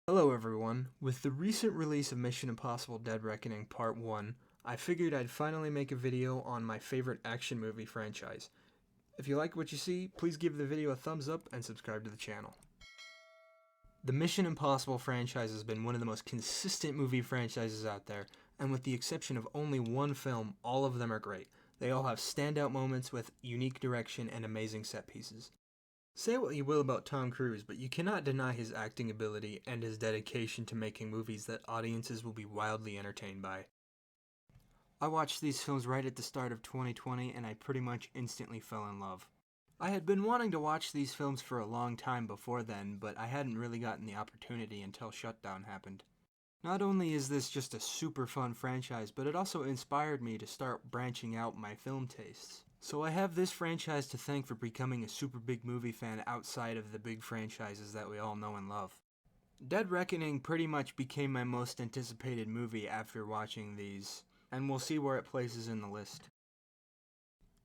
Hello everyone. With the recent release of Mission Impossible Dead Reckoning Part 1, I figured I'd finally make a video on my favorite action movie franchise. If you like what you see, please give the video a thumbs up and subscribe to the channel. The Mission Impossible franchise has been one of the most consistent movie franchises out there, and with the exception of only one film, all of them are great. They all have standout moments with unique direction and amazing set pieces. Say what you will about Tom Cruise, but you cannot deny his acting ability and his dedication to making movies that audiences will be wildly entertained by. I watched these films right at the start of 2020 and I pretty much instantly fell in love. I had been wanting to watch these films for a long time before then, but I hadn't really gotten the opportunity until shutdown happened. Not only is this just a super fun franchise, but it also inspired me to start branching out my film tastes. So I have this franchise to thank for becoming a super big movie fan outside of the big franchises that we all know and love. Dead Reckoning pretty much became my most anticipated movie after watching these, and we'll see where it places in the list.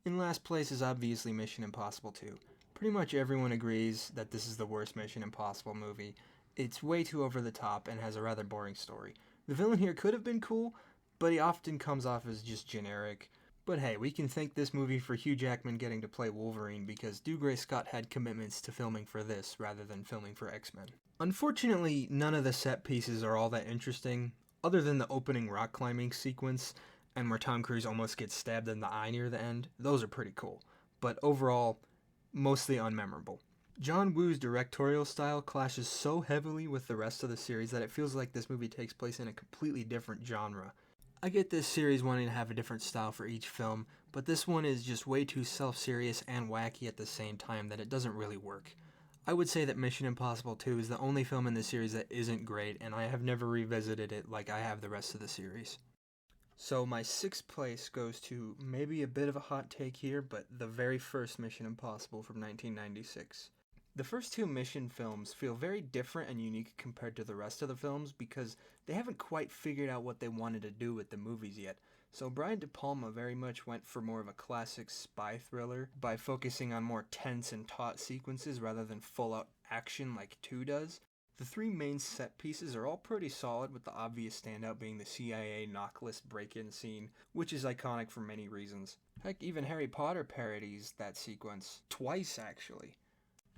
In last place is obviously Mission Impossible 2. Pretty much everyone agrees that this is the worst Mission Impossible movie. It's way too over the top and has a rather boring story. The villain here could have been cool, but he often comes off as just generic. But hey, we can thank this movie for Hugh Jackman getting to play Wolverine because Dougray Scott had commitments to filming for this rather than filming for X-Men. Unfortunately, none of the set pieces are all that interesting, other than the opening rock climbing sequence and where Tom Cruise almost gets stabbed in the eye near the end. Those are pretty cool, but overall, mostly unmemorable. John Woo's directorial style clashes so heavily with the rest of the series that it feels like this movie takes place in a completely different genre. I get this series wanting to have a different style for each film, but this one is just way too self-serious and wacky at the same time that it doesn't really work. I would say that Mission Impossible 2 is the only film in the series that isn't great, and I have never revisited it like I have the rest of the series. So my sixth place goes to maybe a bit of a hot take here, but the very first Mission Impossible from 1996. The first two Mission films feel very different and unique compared to the rest of the films because they haven't quite figured out what they wanted to do with the movies yet. So Brian De Palma very much went for more of a classic spy thriller by focusing on more tense and taut sequences rather than full-out action like 2 does. The three main set pieces are all pretty solid, with the obvious standout being the CIA knock list break-in scene, which is iconic for many reasons. Heck, even Harry Potter parodies that sequence. Twice, actually.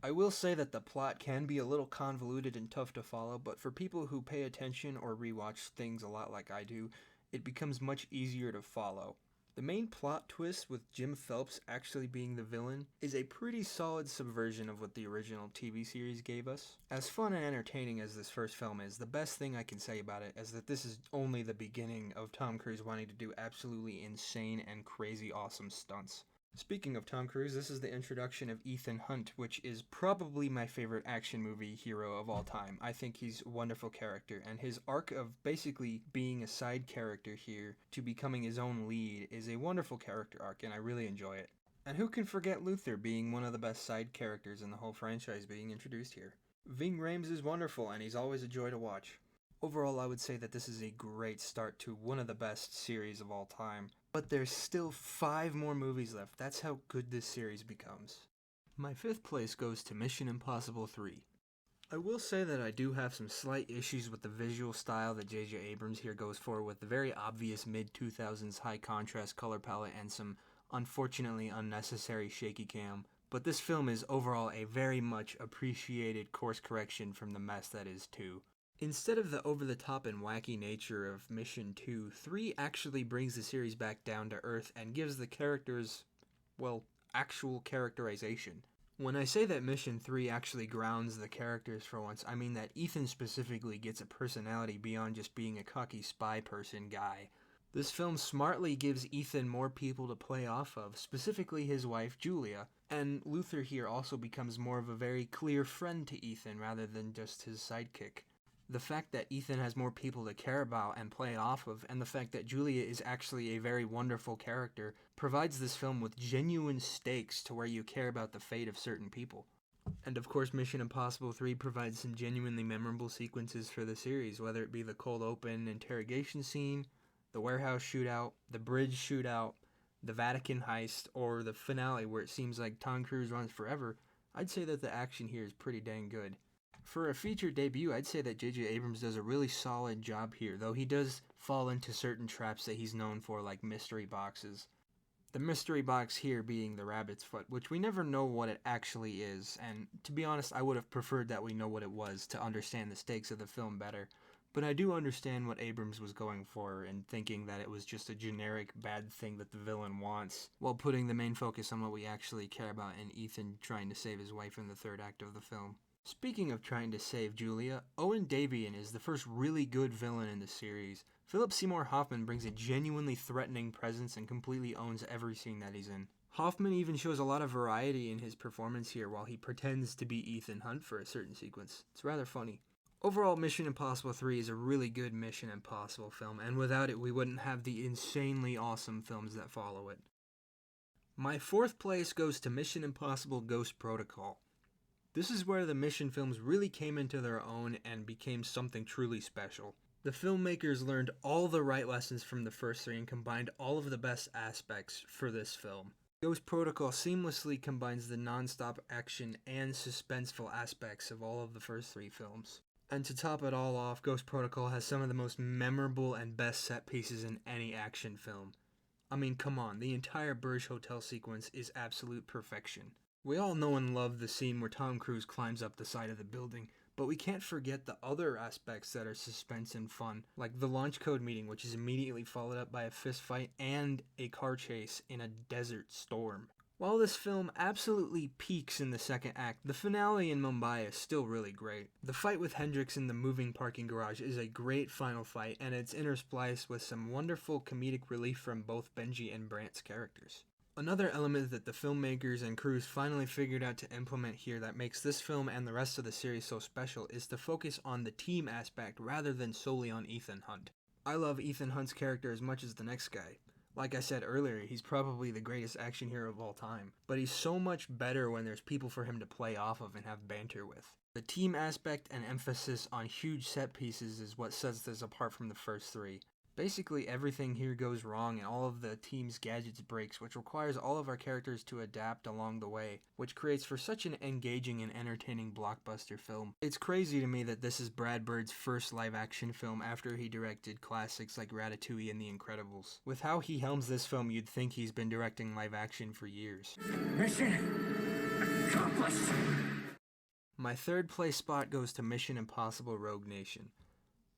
I will say that the plot can be a little convoluted and tough to follow, but for people who pay attention or rewatch things a lot like I do, it becomes much easier to follow. The main plot twist with Jim Phelps actually being the villain is a pretty solid subversion of what the original TV series gave us. As fun and entertaining as this first film is, the best thing I can say about it is that this is only the beginning of Tom Cruise wanting to do absolutely insane and crazy awesome stunts. Speaking of Tom Cruise, this is the introduction of Ethan Hunt, which is probably my favorite action movie hero of all time. I think he's a wonderful character, and his arc of basically being a side character here to becoming his own lead is a wonderful character arc, and I really enjoy it. And who can forget Luther being one of the best side characters in the whole franchise being introduced here? Ving Rhames is wonderful, and he's always a joy to watch. Overall, I would say that this is a great start to one of the best series of all time. But there's still 5 more movies left. That's how good this series becomes. My 5th place goes to Mission Impossible 3. I will say that I do have some slight issues with the visual style that J.J. Abrams here goes for, with the very obvious mid-2000s high contrast color palette and some unfortunately unnecessary shaky cam. But this film is overall a very much appreciated course correction from the mess that is 2. Instead of the over-the-top and wacky nature of Mission 2, 3 actually brings the series back down to earth and gives the characters, well, actual characterization. When I say that Mission 3 actually grounds the characters for once, I mean that Ethan specifically gets a personality beyond just being a cocky spy person guy. This film smartly gives Ethan more people to play off of, specifically his wife Julia, and Luther here also becomes more of a very clear friend to Ethan rather than just his sidekick. The fact that Ethan has more people to care about and play off of, and the fact that Julia is actually a very wonderful character, provides this film with genuine stakes to where you care about the fate of certain people. And of course, Mission Impossible 3 provides some genuinely memorable sequences for the series, whether it be the cold open interrogation scene, the warehouse shootout, the bridge shootout, the Vatican heist, or the finale where it seems like Tom Cruise runs forever. I'd say that the action here is pretty dang good. For a feature debut, I'd say that J.J. Abrams does a really solid job here, though he does fall into certain traps that he's known for, like mystery boxes. The mystery box here being the rabbit's foot, which we never know what it actually is, and to be honest, I would have preferred that we know what it was to understand the stakes of the film better. But I do understand what Abrams was going for in thinking that it was just a generic bad thing that the villain wants, while putting the main focus on what we actually care about in Ethan trying to save his wife in the third act of the film. Speaking of trying to save Julia, Owen Davian is the first really good villain in the series. Philip Seymour Hoffman brings a genuinely threatening presence and completely owns every scene that he's in. Hoffman even shows a lot of variety in his performance here while he pretends to be Ethan Hunt for a certain sequence. It's rather funny. Overall, Mission Impossible 3 is a really good Mission Impossible film, and without it we wouldn't have the insanely awesome films that follow it. My fourth place goes to Mission Impossible Ghost Protocol. This is where the Mission films really came into their own and became something truly special. The filmmakers learned all the right lessons from the first three and combined all of the best aspects for this film. Ghost Protocol seamlessly combines the non-stop action and suspenseful aspects of all of the first three films. And to top it all off, Ghost Protocol has some of the most memorable and best set pieces in any action film. I mean, come on, the entire Burj Hotel sequence is absolute perfection. We all know and love the scene where Tom Cruise climbs up the side of the building, but we can't forget the other aspects that are suspense and fun, like the launch code meeting, which is immediately followed up by a fist fight and a car chase in a desert storm. While this film absolutely peaks in the second act, the finale in Mumbai is still really great. The fight with Hendrix in the moving parking garage is a great final fight, and it's interspliced with some wonderful comedic relief from both Benji and Brant's characters. Another element that the filmmakers and crews finally figured out to implement here that makes this film and the rest of the series so special is to focus on the team aspect rather than solely on Ethan Hunt. I love Ethan Hunt's character as much as the next guy. Like I said earlier, he's probably the greatest action hero of all time, but he's so much better when there's people for him to play off of and have banter with. The team aspect and emphasis on huge set pieces is what sets this apart from the first three. Basically everything here goes wrong and all of the team's gadgets breaks, which requires all of our characters to adapt along the way, which creates for such an engaging and entertaining blockbuster film. It's crazy to me that this is Brad Bird's first live-action film after he directed classics like Ratatouille and The Incredibles. With how he helms this film, you'd think he's been directing live-action for years. Mission accomplished! My third place spot goes to Mission Impossible Rogue Nation.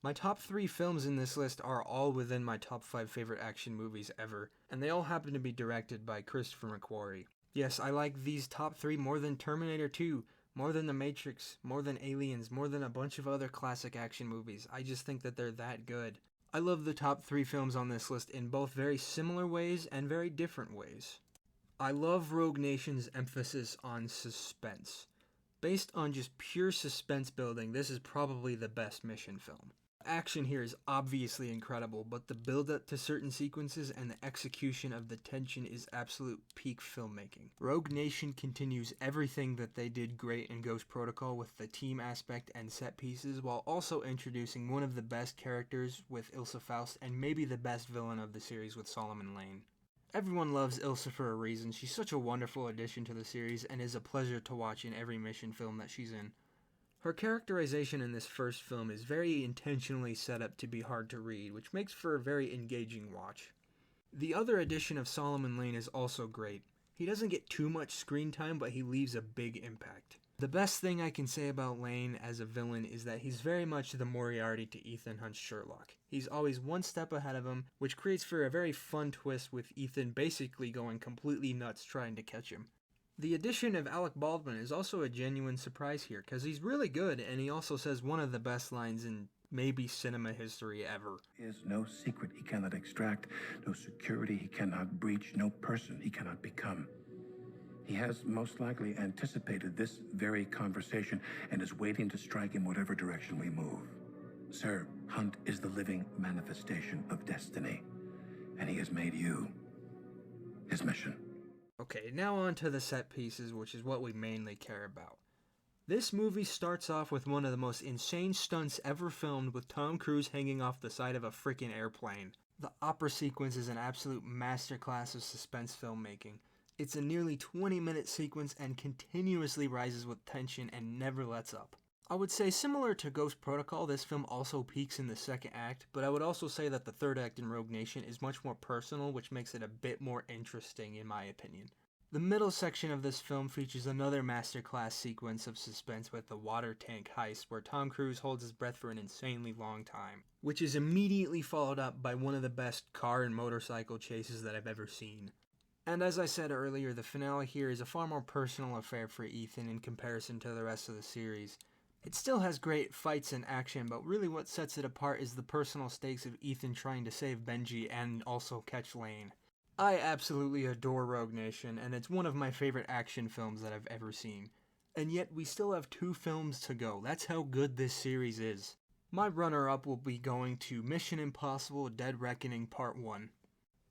My top 3 films in this list are all within my top 5 favorite action movies ever, and they all happen to be directed by Christopher McQuarrie. Yes, I like these top 3 more than Terminator 2, more than The Matrix, more than Aliens, more than a bunch of other classic action movies. I just think that they're that good. I love the top 3 films on this list in both very similar ways and very different ways. I love Rogue Nation's emphasis on suspense. Based on just pure suspense building, this is probably the best Mission film. Action here is obviously incredible, but the build-up to certain sequences and the execution of the tension is absolute peak filmmaking. Rogue Nation continues everything that they did great in Ghost Protocol with the team aspect and set pieces, while also introducing one of the best characters with Ilsa Faust and maybe the best villain of the series with Solomon Lane. Everyone loves Ilsa for a reason. She's such a wonderful addition to the series and is a pleasure to watch in every Mission film that she's in. Her characterization in this first film is very intentionally set up to be hard to read, which makes for a very engaging watch. The other addition of Solomon Lane is also great. He doesn't get too much screen time, but he leaves a big impact. The best thing I can say about Lane as a villain is that he's very much the Moriarty to Ethan Hunt's Sherlock. He's always one step ahead of him, which creates for a very fun twist with Ethan basically going completely nuts trying to catch him. The addition of Alec Baldwin is also a genuine surprise here, because he's really good, and he also says one of the best lines in maybe cinema history ever. There is no secret he cannot extract, no security he cannot breach, no person he cannot become. He has most likely anticipated this very conversation and is waiting to strike in whatever direction we move. Sir, Hunt is the living manifestation of destiny, and he has made you his mission. Okay, now on to the set pieces, which is what we mainly care about. This movie starts off with one of the most insane stunts ever filmed with Tom Cruise hanging off the side of a freaking airplane. The opera sequence is an absolute masterclass of suspense filmmaking. It's a nearly 20-minute sequence and continuously rises with tension and never lets up. I would say similar to Ghost Protocol, this film also peaks in the second act, but I would also say that the third act in Rogue Nation is much more personal, which makes it a bit more interesting in my opinion. The middle section of this film features another masterclass sequence of suspense with the water tank heist where Tom Cruise holds his breath for an insanely long time, which is immediately followed up by one of the best car and motorcycle chases that I've ever seen. And as I said earlier, the finale here is a far more personal affair for Ethan in comparison to the rest of the series. It still has great fights and action, but really what sets it apart is the personal stakes of Ethan trying to save Benji and also catch Lane. I absolutely adore Rogue Nation, and it's one of my favorite action films that I've ever seen. And yet we still have 2 films to go. That's how good this series is. My runner-up will be going to Mission Impossible Dead Reckoning Part 1.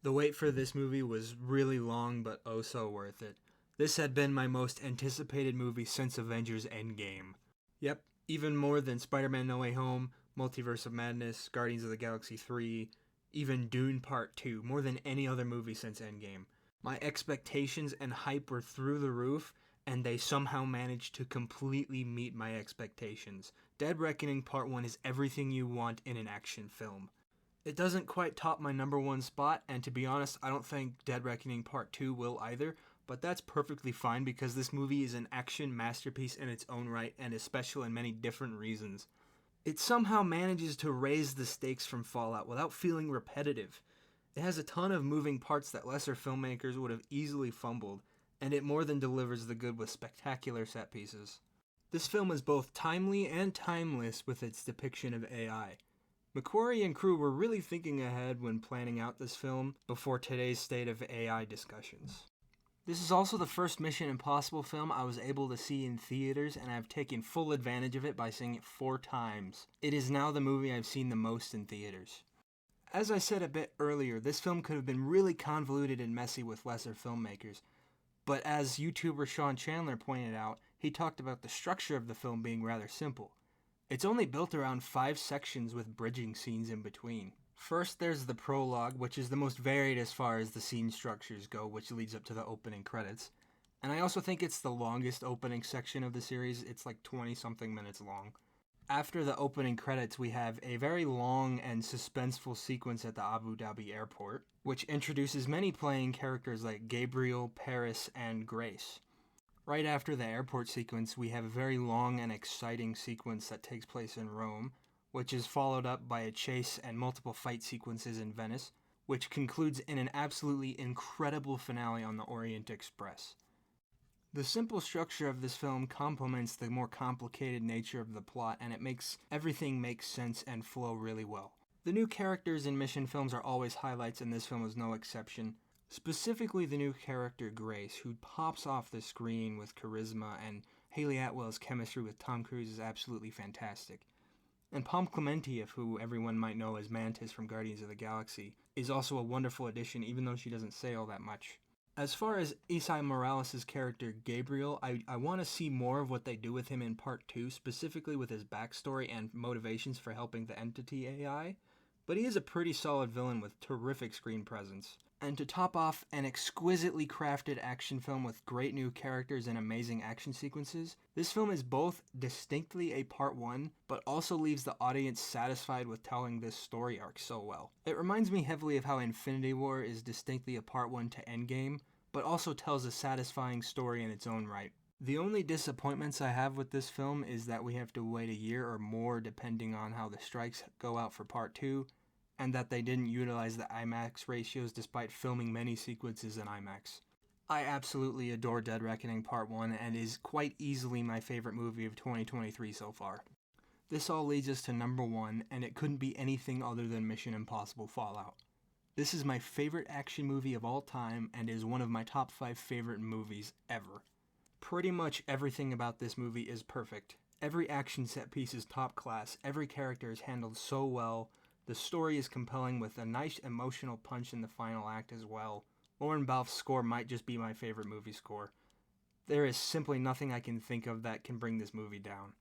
The wait for this movie was really long, but oh so worth it. This had been my most anticipated movie since Avengers Endgame. Yep, even more than Spider-Man No Way Home, Multiverse of Madness, Guardians of the Galaxy 3, even Dune Part 2, more than any other movie since Endgame. My expectations and hype were through the roof, and they somehow managed to completely meet my expectations. Dead Reckoning Part 1 is everything you want in an action film. It doesn't quite top my number 1 spot, and to be honest, I don't think Dead Reckoning Part 2 will either, but that's perfectly fine because this movie is an action masterpiece in its own right and is special in many different reasons. It somehow manages to raise the stakes from Fallout without feeling repetitive. It has a ton of moving parts that lesser filmmakers would have easily fumbled, and it more than delivers the good with spectacular set pieces. This film is both timely and timeless with its depiction of AI. McQuarrie and crew were really thinking ahead when planning out this film before today's state of AI discussions. This is also the first Mission Impossible film I was able to see in theaters, and I've taken full advantage of it by seeing it 4 times. It is now the movie I've seen the most in theaters. As I said a bit earlier, this film could have been really convoluted and messy with lesser filmmakers, but as YouTuber Sean Chandler pointed out, he talked about the structure of the film being rather simple. It's only built around 5 sections with bridging scenes in between. First, there's the prologue, which is the most varied as far as the scene structures go, which leads up to the opening credits. And I also think it's the longest opening section of the series. It's like 20-something minutes long. After the opening credits, we have a very long and suspenseful sequence at the Abu Dhabi airport, which introduces many playing characters like Gabriel, Paris, and Grace. Right after the airport sequence, we have a very long and exciting sequence that takes place in Rome, which is followed up by a chase and multiple fight sequences in Venice, which concludes in an absolutely incredible finale on the Orient Express. The simple structure of this film complements the more complicated nature of the plot, and it makes everything make sense and flow really well. The new characters in Mission films are always highlights, and this film is no exception. Specifically the new character Grace, who pops off the screen with charisma, and Hayley Atwell's chemistry with Tom Cruise is absolutely fantastic. And Pom Klementieff, who everyone might know as Mantis from Guardians of the Galaxy, is also a wonderful addition, even though she doesn't say all that much. As far as Esai Morales' character Gabriel, I want to see more of what they do with him in Part 2, specifically with his backstory and motivations for helping the Entity AI, but he is a pretty solid villain with terrific screen presence. And to top off an exquisitely crafted action film with great new characters and amazing action sequences, this film is both distinctly a Part 1, but also leaves the audience satisfied with telling this story arc so well. It reminds me heavily of how Infinity War is distinctly a Part 1 to Endgame, but also tells a satisfying story in its own right. The only disappointments I have with this film is that we have to wait a year or more depending on how the strikes go out for Part 2, and that they didn't utilize the IMAX ratios despite filming many sequences in IMAX. I absolutely adore Dead Reckoning Part 1 and is quite easily my favorite movie of 2023 so far. This all leads us to number 1, and it couldn't be anything other than Mission Impossible Fallout. This is my favorite action movie of all time and is one of my top 5 favorite movies ever. Pretty much everything about this movie is perfect. Every action set piece is top class, every character is handled so well, the story is compelling with a nice emotional punch in the final act as well. Lauren Balfe's score might just be my favorite movie score. There is simply nothing I can think of that can bring this movie down.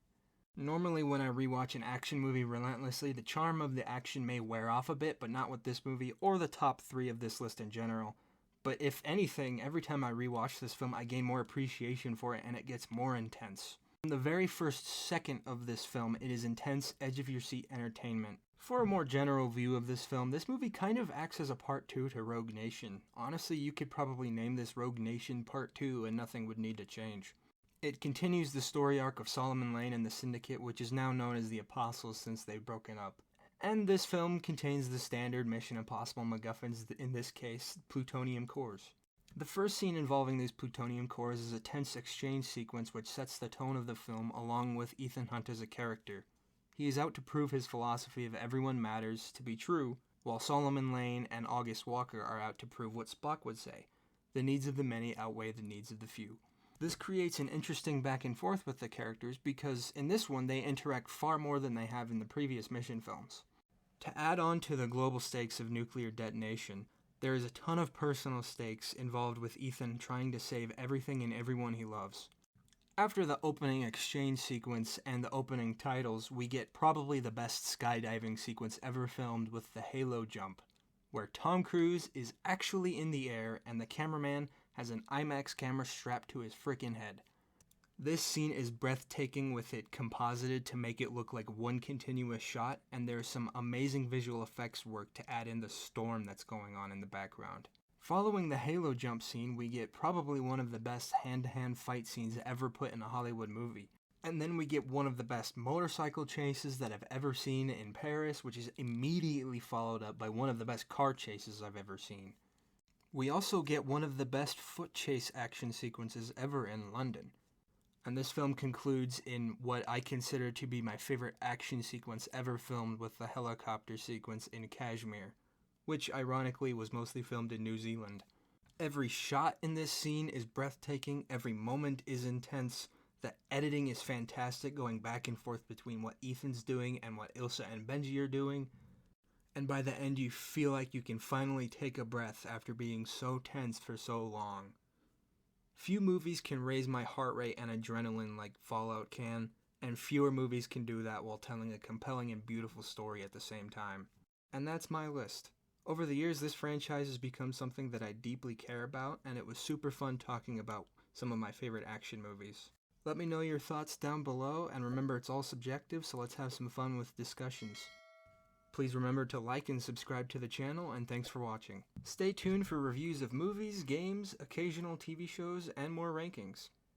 Normally when I rewatch an action movie relentlessly, the charm of the action may wear off a bit, but not with this movie or the top 3 of this list in general. But if anything, every time I rewatch this film, I gain more appreciation for it and it gets more intense. From the very first second of this film, it is intense, edge-of-your-seat entertainment. For a more general view of this film, this movie kind of acts as a part 2 to Rogue Nation. Honestly, you could probably name this Rogue Nation Part 2 and nothing would need to change. It continues the story arc of Solomon Lane and the Syndicate, which is now known as the Apostles since they've broken up. And this film contains the standard Mission Impossible MacGuffins, in this case, plutonium cores. The first scene involving these plutonium cores is a tense exchange sequence which sets the tone of the film along with Ethan Hunt as a character. He is out to prove his philosophy of everyone matters to be true, while Solomon Lane and August Walker are out to prove what Spock would say: the needs of the many outweigh the needs of the few. This creates an interesting back and forth with the characters because in this one they interact far more than they have in the previous Mission films. To add on to the global stakes of nuclear detonation, there is a ton of personal stakes involved with Ethan trying to save everything and everyone he loves. After the opening exchange sequence and the opening titles, we get probably the best skydiving sequence ever filmed with the Halo jump, where Tom Cruise is actually in the air and the cameraman has an IMAX camera strapped to his frickin' head. This scene is breathtaking with it composited to make it look like one continuous shot, and there's some amazing visual effects work to add in the storm that's going on in the background. Following the Halo jump scene, we get probably one of the best hand-to-hand fight scenes ever put in a Hollywood movie. And then we get one of the best motorcycle chases that I've ever seen in Paris, which is immediately followed up by one of the best car chases I've ever seen. We also get one of the best foot chase action sequences ever in London. And this film concludes in what I consider to be my favorite action sequence ever filmed with the helicopter sequence in Kashmir, which ironically was mostly filmed in New Zealand. Every shot in this scene is breathtaking, every moment is intense, the editing is fantastic, going back and forth between what Ethan's doing and what Ilsa and Benji are doing, and by the end you feel like you can finally take a breath after being so tense for so long. Few movies can raise my heart rate and adrenaline like Fallout can, and fewer movies can do that while telling a compelling and beautiful story at the same time. And that's my list. Over the years, this franchise has become something that I deeply care about, and it was super fun talking about some of my favorite action movies. Let me know your thoughts down below, and remember it's all subjective, so let's have some fun with discussions. Please remember to like and subscribe to the channel, and thanks for watching. Stay tuned for reviews of movies, games, occasional TV shows, and more rankings.